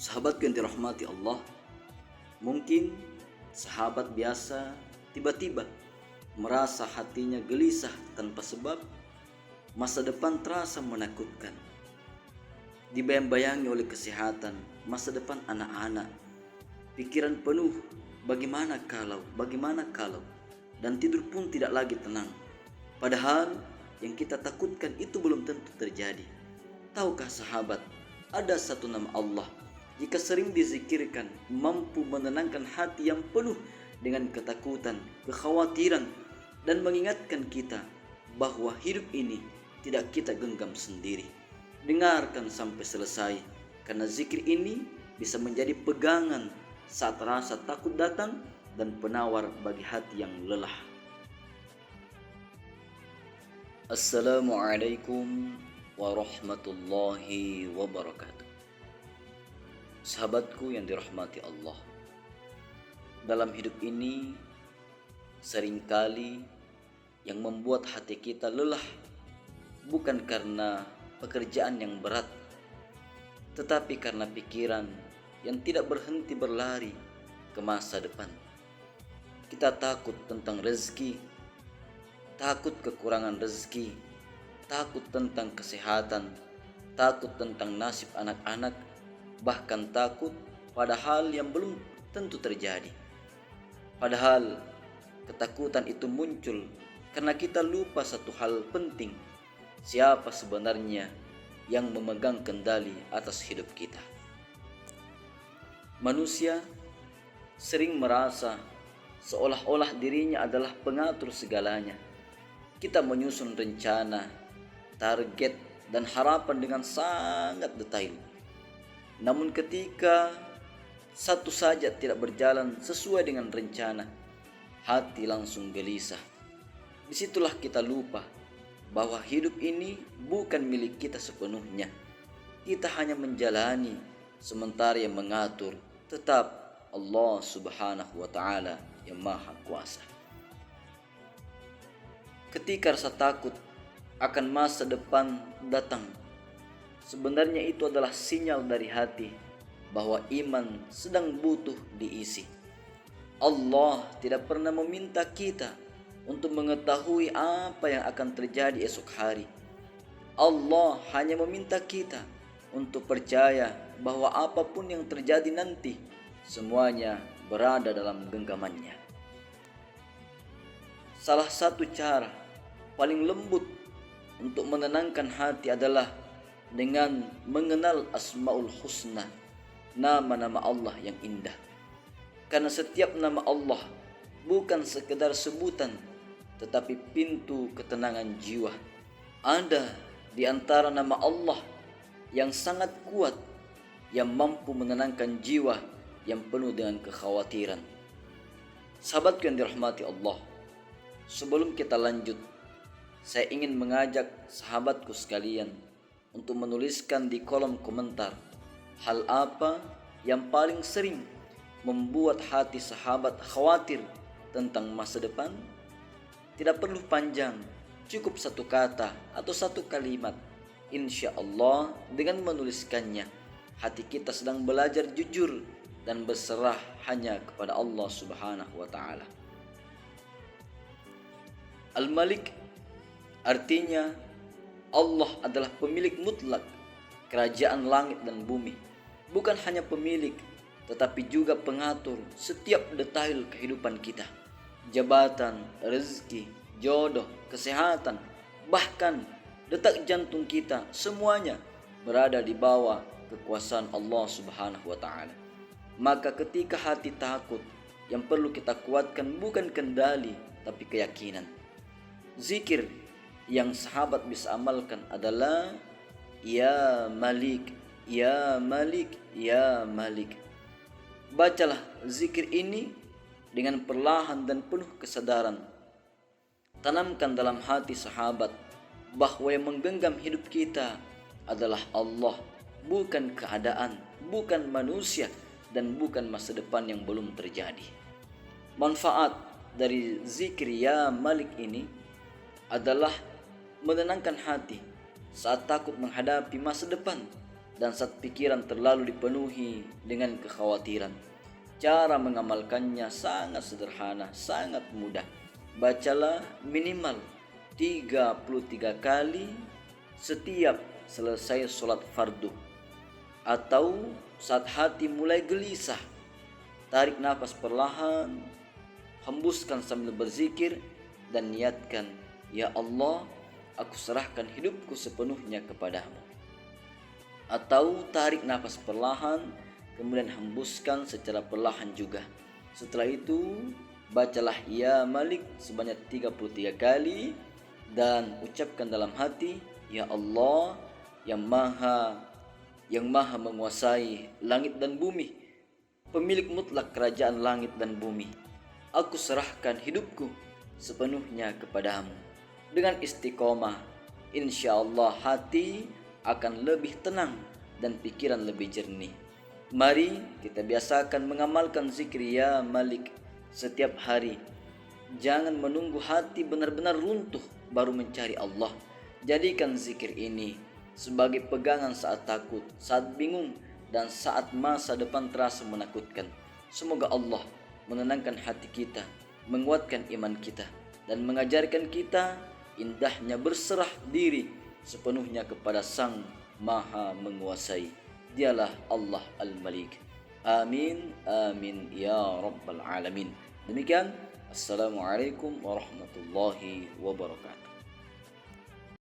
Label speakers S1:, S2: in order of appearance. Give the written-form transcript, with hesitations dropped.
S1: Sahabat yang dirahmati Allah, mungkin sahabat biasa tiba-tiba merasa hatinya gelisah tanpa sebab, masa depan terasa menakutkan. Dibayang-bayangi oleh kesehatan, masa depan anak-anak, pikiran penuh bagaimana kalau, dan tidur pun tidak lagi tenang. Padahal yang kita takutkan itu belum tentu terjadi. Tahukah sahabat, ada satu nama Allah, jika sering dizikirkan, mampu menenangkan hati yang penuh dengan ketakutan, kekhawatiran, dan mengingatkan kita bahwa hidup ini tidak kita genggam sendiri. Dengarkan sampai selesai, karena zikir ini bisa menjadi pegangan saat rasa takut datang dan penawar bagi hati yang lelah. Assalamualaikum warahmatullahi wabarakatuh. Sahabatku yang dirahmati Allah, dalam hidup ini seringkali yang membuat hati kita lelah bukan karena pekerjaan yang berat, tetapi karena pikiran yang tidak berhenti berlari ke masa depan. Kita takut tentang rezeki, takut kekurangan rezeki, takut tentang kesehatan, takut tentang nasib anak-anak, bahkan takut pada hal yang belum tentu terjadi. Padahal ketakutan itu muncul karena kita lupa satu hal penting: siapa sebenarnya yang memegang kendali atas hidup kita. Manusia sering merasa seolah-olah dirinya adalah pengatur segalanya. Kita menyusun rencana, target, dan harapan dengan sangat detail. Namun ketika satu saja tidak berjalan sesuai dengan rencana, hati langsung gelisah. Disitulah kita lupa bahwa hidup ini bukan milik kita sepenuhnya. Kita hanya menjalani, sementara yang mengatur tetap Allah Subhanahu wa Ta'ala yang Maha Kuasa. Ketika rasa takut akan masa depan datang, sebenarnya itu adalah sinyal dari hati bahwa iman sedang butuh diisi. Allah tidak pernah meminta kita untuk mengetahui apa yang akan terjadi esok hari. Allah hanya meminta kita untuk percaya bahwa apapun yang terjadi nanti, semuanya berada dalam genggamannya. Salah satu cara paling lembut untuk menenangkan hati adalah dengan mengenal Asmaul Husna, nama-nama Allah yang indah. Karena setiap nama Allah bukan sekedar sebutan, tetapi pintu ketenangan jiwa. Ada di antara nama Allah yang sangat kuat, yang mampu menenangkan jiwa yang penuh dengan kekhawatiran. Sahabatku yang dirahmati Allah, sebelum kita lanjut, saya ingin mengajak sahabatku sekalian untuk menuliskan di kolom komentar hal apa yang paling sering membuat hati sahabat khawatir tentang masa depan. Tidak perlu panjang, cukup satu kata atau satu kalimat. Insya Allah dengan menuliskannya, hati kita sedang belajar jujur dan berserah hanya kepada Allah Subhanahu wa Ta'ala. Al-Malik artinya Allah adalah pemilik mutlak kerajaan langit dan bumi. Bukan hanya pemilik, tetapi juga pengatur setiap detail kehidupan kita. Jabatan, rezeki, jodoh, kesehatan, bahkan detak jantung kita, semuanya berada di bawah kekuasaan Allah Subhanahu wa Ta'ala. Maka ketika hati takut, yang perlu kita kuatkan bukan kendali, tapi keyakinan. Zikir yang sahabat bisa amalkan adalah Ya Malik, Ya Malik, Ya Malik. Bacalah zikir ini dengan perlahan dan penuh kesadaran. Tanamkan dalam hati sahabat bahwa yang menggenggam hidup kita adalah Allah, bukan keadaan, bukan manusia, dan bukan masa depan yang belum terjadi. Manfaat dari zikir Ya Malik ini adalah menenangkan hati saat takut menghadapi masa depan dan saat pikiran terlalu dipenuhi dengan kekhawatiran. Cara mengamalkannya sangat sederhana, sangat mudah. Bacalah minimal 33 kali setiap selesai sholat fardu. Atau saat hati mulai gelisah, tarik nafas perlahan, hembuskan sambil berzikir, dan niatkan, "Ya Allah, aku serahkan hidupku sepenuhnya kepadamu." Atau tarik nafas perlahan, kemudian hembuskan secara perlahan juga. Setelah itu, bacalah Ya Malik sebanyak 33 kali dan ucapkan dalam hati, "Ya Allah yang maha menguasai langit dan bumi, pemilik mutlak kerajaan langit dan bumi, aku serahkan hidupku sepenuhnya kepadamu." Dengan istiqomah, insya Allah hati akan lebih tenang dan pikiran lebih jernih. Mari kita biasakan mengamalkan zikir Ya Malik setiap hari. Jangan menunggu hati benar-benar runtuh baru mencari Allah. Jadikan zikir ini sebagai pegangan saat takut, saat bingung, dan saat masa depan terasa menakutkan. Semoga Allah menenangkan hati kita, menguatkan iman kita, dan mengajarkan kita indahnya berserah diri sepenuhnya kepada Sang Maha Menguasai. Dialah Allah Al-Malik. Amin, amin, ya Rabbal Alamin. Demikian, Assalamualaikum warahmatullahi wabarakatuh.